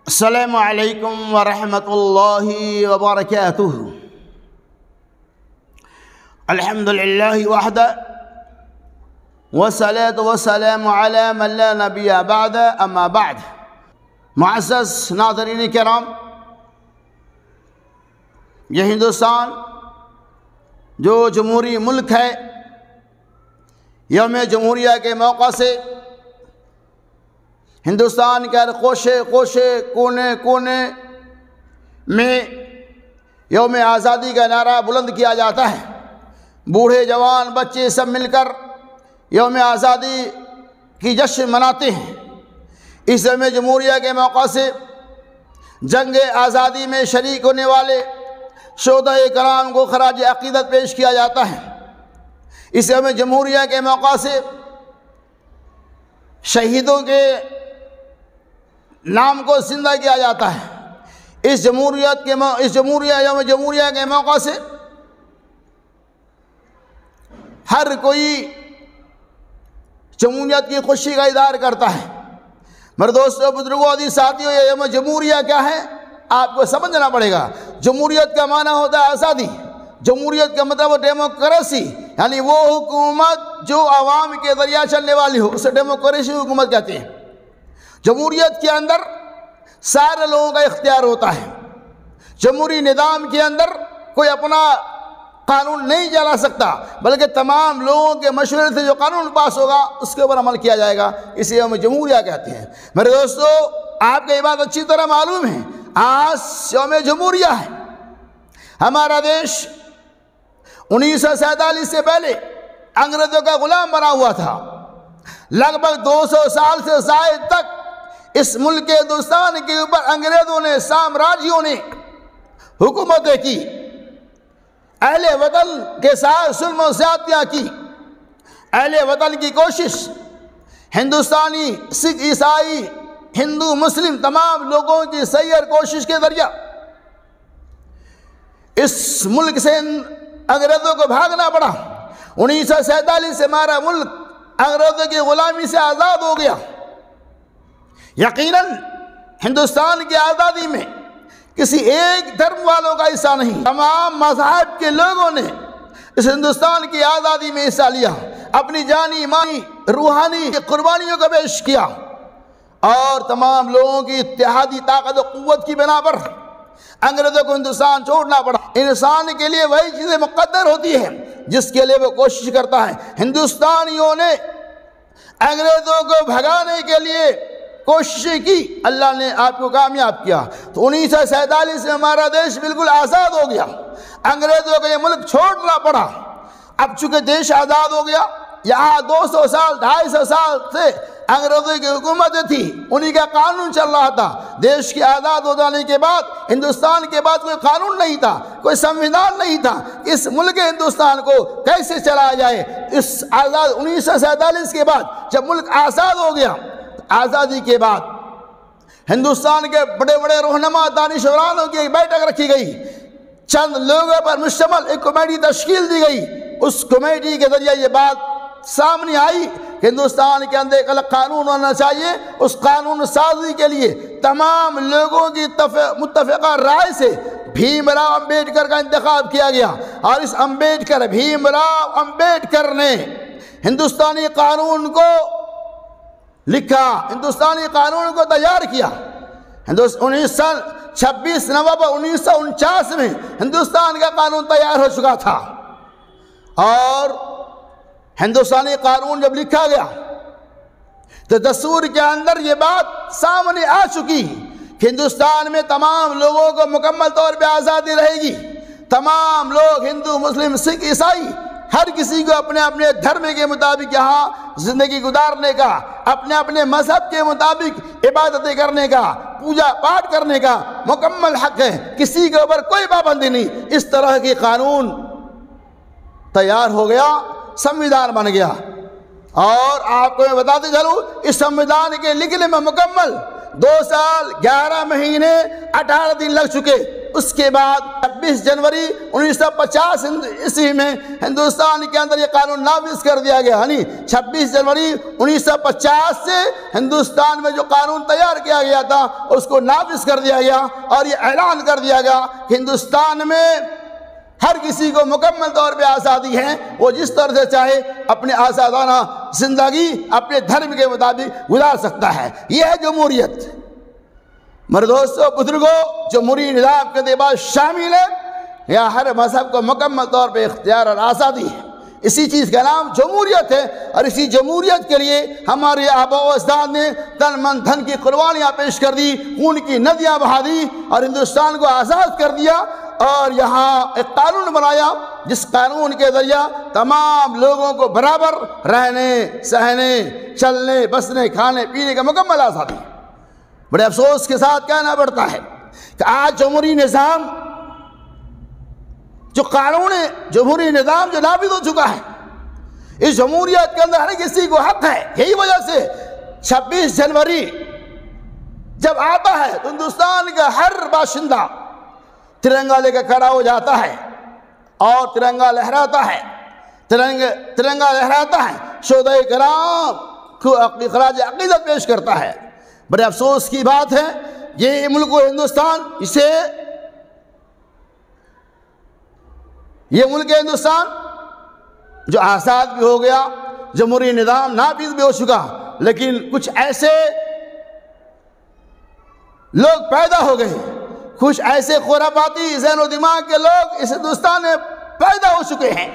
السلام علیکم ورحمۃ اللہ وبرکاتہ۔ الحمد للہ وحدہ والصلاة والسلام علی من لا نبی بعد اما بعد۔ معزز ناظرین کرام، یہ ہندوستان جو جمہوری ملک ہے، یوم جمہوریہ کے موقع سے ہندوستان کے ہر کوشے کونے میں یوم آزادی کا نعرہ بلند کیا جاتا ہے۔ بوڑھے جوان بچے سب مل کر یوم آزادی کی جشن مناتے ہیں۔ اس یوم جمہوریہ کے موقع سے جنگ آزادی میں شریک ہونے والے شہداء کرام کو خراج عقیدت پیش کیا جاتا ہے۔ اس یوم جمہوریہ کے موقع سے شہیدوں کے نام کو زندہ کیا جاتا ہے۔ اس یوم جمہوریہ کے موقع سے ہر کوئی جمہوریت کی خوشی کا اظہار کرتا ہے۔ میرے دوستوں، بزرگوں، عزیز ساتھیوں، یہ یوم جمہوریہ کیا ہے آپ کو سمجھنا پڑے گا۔ جمہوریت کا معنی ہوتا ہے آزادی۔ جمہوریت کا مطلب ڈیموکریسی، یعنی وہ حکومت جو عوام کے ذریعہ چلنے والی ہو، اسے ڈیموکریسی حکومت کہتے ہیں۔ جمہوریت کے اندر سارے لوگوں کا اختیار ہوتا ہے۔ جمہوری نظام کے اندر کوئی اپنا قانون نہیں چلا سکتا، بلکہ تمام لوگوں کے مشورے سے جو قانون پاس ہوگا اس کے اوپر عمل کیا جائے گا۔ اسے یوم جمہوریہ کہتے ہیں۔ میرے دوستو، آپ کو یہ بات اچھی طرح معلوم ہے، آج یوم جمہوریہ ہے۔ ہمارا دیش 1947 سے پہلے انگریزوں کا غلام بنا ہوا تھا۔ لگ بھگ 200 سال سے زائد تک اس ملک ہندوستان کے اوپر انگریزوں نے، سامراجیوں نے حکومتیں کی، اہل وطن کے ساتھ ظلم و زیادتیاں کی۔ اہل وطن کی کوشش، ہندوستانی، سکھ، عیسائی، ہندو، مسلم، تمام لوگوں کی صحیح اور کوشش کے ذریعہ اس ملک سے انگریزوں کو بھاگنا پڑا۔ 1947 سے ہمارا ملک انگریزوں کی غلامی سے آزاد ہو گیا۔ یقیناً ہندوستان کی آزادی میں کسی ایک دھرم والوں کا حصہ نہیں، تمام مذہب کے لوگوں نے اس ہندوستان کی آزادی میں حصہ لیا، اپنی جانی مانی روحانی قربانیوں کو پیش کیا، اور تمام لوگوں کی اتحادی طاقت و قوت کی بنا پر انگریزوں کو ہندوستان چھوڑنا پڑا۔ انسان کے لیے وہی چیزیں مقدر ہوتی ہیں جس کے لیے وہ کوشش کرتا ہے۔ ہندوستانیوں نے انگریزوں کو بھگانے کے لیے کوششیں کی، اللہ نے آپ کو کامیاب کیا۔ تو 1947 میں ہمارا دیش بالکل آزاد ہو گیا، انگریزوں کو یہ ملک چھوڑنا پڑا۔ اب چونکہ دیش آزاد ہو گیا، یہاں 200 سال 250 سال سے انگریزوں کی حکومتیں تھی، انہی کا قانون چل رہا تھا۔ دیش کی آزاد ہو جانے کے بعد ہندوستان کے بعد کوئی قانون نہیں تھا، کوئی سنویدھان نہیں تھا۔ اس ملک ہندوستان کو کیسے چلایا جائے؟ اس آزاد 1947 کے بعد جب ملک آزاد ہو گیا، آزادی کے بعد ہندوستان کے بڑے بڑے رہنما دانشورانوں کی ایک بیٹھک رکھی گئی، چند لوگوں پر مشتمل ایک کمیٹی تشکیل دی گئی۔ اس کمیٹی کے ذریعے یہ بات سامنے آئی کہ ہندوستان کے اندر ایک الگ قانون ہونا چاہیے۔ اس قانون سازی کے لیے تمام لوگوں کی متفقہ رائے سے بھیم راؤ امبیڈکر کا انتخاب کیا گیا، اور اس بھیم راؤ امبیڈکر نے ہندوستانی قانون کو لکھا، ہندوستانی قانون کو تیار کیا۔ 26 نومبر 1949 میں ہندوستان کا قانون تیار ہو چکا تھا، اور ہندوستانی قانون جب لکھا گیا تو دستور کے اندر یہ بات سامنے آ چکی کہ ہندوستان میں تمام لوگوں کو مکمل طور پہ آزادی رہے گی۔ تمام لوگ، ہندو، مسلم، سکھ، عیسائی، ہر کسی کو اپنے اپنے دھرم کے مطابق یہاں زندگی گزارنے کا، اپنے اپنے مذہب کے مطابق عبادتیں کرنے کا، پوجا پاٹ کرنے کا مکمل حق ہے۔ کسی کے اوپر کوئی پابندی نہیں۔ اس طرح کے قانون تیار ہو گیا، سنویدھان بن گیا۔ اور آپ کو میں بتاتے چلوں، اس سنویدھان کے لکھنے میں مکمل 2 سال 11 مہینے 18 دن لگ چکے۔ اس کے بعد 26 جنوری 1950 عیسوی میں ہندوستان کے اندر یہ قانون نافذ کر دیا گیا. 26 جنوری 1950 سے ہندوستان میں جو قانون تیار کیا گیا تھا اس کو نافذ کر دیا گیا اور یہ اعلان کر دیا گیا کہ ہندوستان میں ہر کسی کو مکمل طور پہ آزادی ہے، وہ جس طرح سے چاہے اپنے آزادانہ زندگی اپنے دھرم کے مطابق گزار سکتا ہے. یہ ہے جمہوریت. میرے دوستو بزرگوں، جمہوری نظام کے بعد شامل ہے یا ہر مذہب کو مکمل طور پہ اختیار اور آزادی ہے. اسی چیز کا نام جمہوریت ہے، اور اسی جمہوریت کے لیے ہمارے آباء و اجداد نے تن من دھن کی قربانیاں پیش کر دی، خون کی ندیاں بہا دی اور ہندوستان کو آزاد کر دیا. اور یہاں ایک قانون بنایا جس قانون کے ذریعہ تمام لوگوں کو برابر رہنے، سہنے، چلنے، بسنے، کھانے پینے کا مکمل آزادی. بڑے افسوس کے ساتھ کہنا پڑتا ہے کہ آج جمہوری نظام جو قانون ہے، جمہوری نظام جو نافذ ہو چکا ہے، اس جمہوریت کے اندر ہر کسی کو حق ہے. یہی وجہ سے 26 جنوری جب آتا ہے تو ہندوستان کا ہر باشندہ ترنگا لے کے کھڑا ہو جاتا ہے اور ترنگا لہراتا ہے، ترنگا لہراتا ہے، شہدائے کرام کو خراج عقیدت پیش کرتا ہے. بڑے افسوس کی بات ہے یہ ملک و ہندوستان، یہ ملک ہندوستان جو آزاد بھی ہو گیا، جمہوری نظام نافذ بھی ہو چکا، لیکن کچھ ایسے لوگ پیدا ہو گئے، کچھ ایسے خرافاتی ذہن و دماغ کے لوگ اس ہندوستان میں پیدا ہو چکے ہیں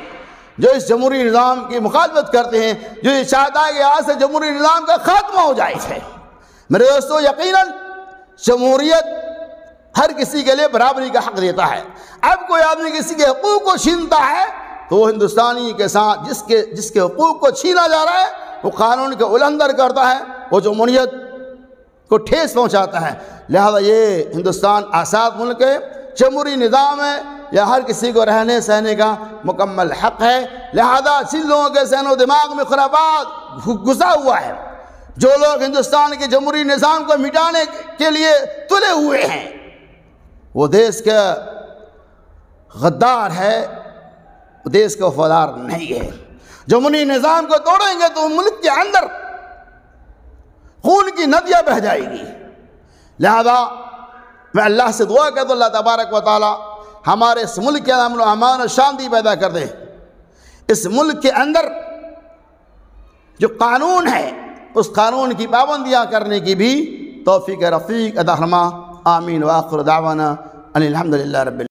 جو اس جمہوری نظام کی مخالفت کرتے ہیں، جو یہ چاہتا ہے کہ آج سے جمہوری نظام کا خاتمہ ہو جائے ہے. میرے دوستو یقیناً جمہوریت ہر کسی کے لیے برابری کا حق دیتا ہے. اب کوئی آدمی کسی کے حقوق کو چھینتا ہے تو وہ ہندوستانی کے ساتھ جس کے حقوق کو چھینا جا رہا ہے وہ قانون کے النگر کرتا ہے، وہ جمہوریت کو ٹھیس پہنچاتا ہے. لہذا یہ ہندوستان آزاد ملک ہے، جمہوری نظام ہے، یا ہر کسی کو رہنے سہنے کا مکمل حق ہے. لہذا جن لوگوں کے ذہن و دماغ میں خرافات گھسا ہوا ہے، جو لوگ ہندوستان کے جمہوری نظام کو مٹانے کے لیے تلے ہوئے ہیں، وہ دیش کا غدار ہے، وہ دیش کا وفادار نہیں ہے. جمہوری نظام کو توڑیں گے تو ملک کے اندر خون کی ندیاں بہہ جائے گی. لہذا میں اللہ سے دعا کرتا ہوں اللہ تبارک و تعالی ہمارے اس ملک کے امن و امان و شانتی پیدا کر دے. اس ملک کے اندر جو قانون ہے اس قانون کی پابندیاں کرنے کی بھی توفیق رفیق عطا فرما. آمین. وآخر دعوانا ان الحمدللہ رب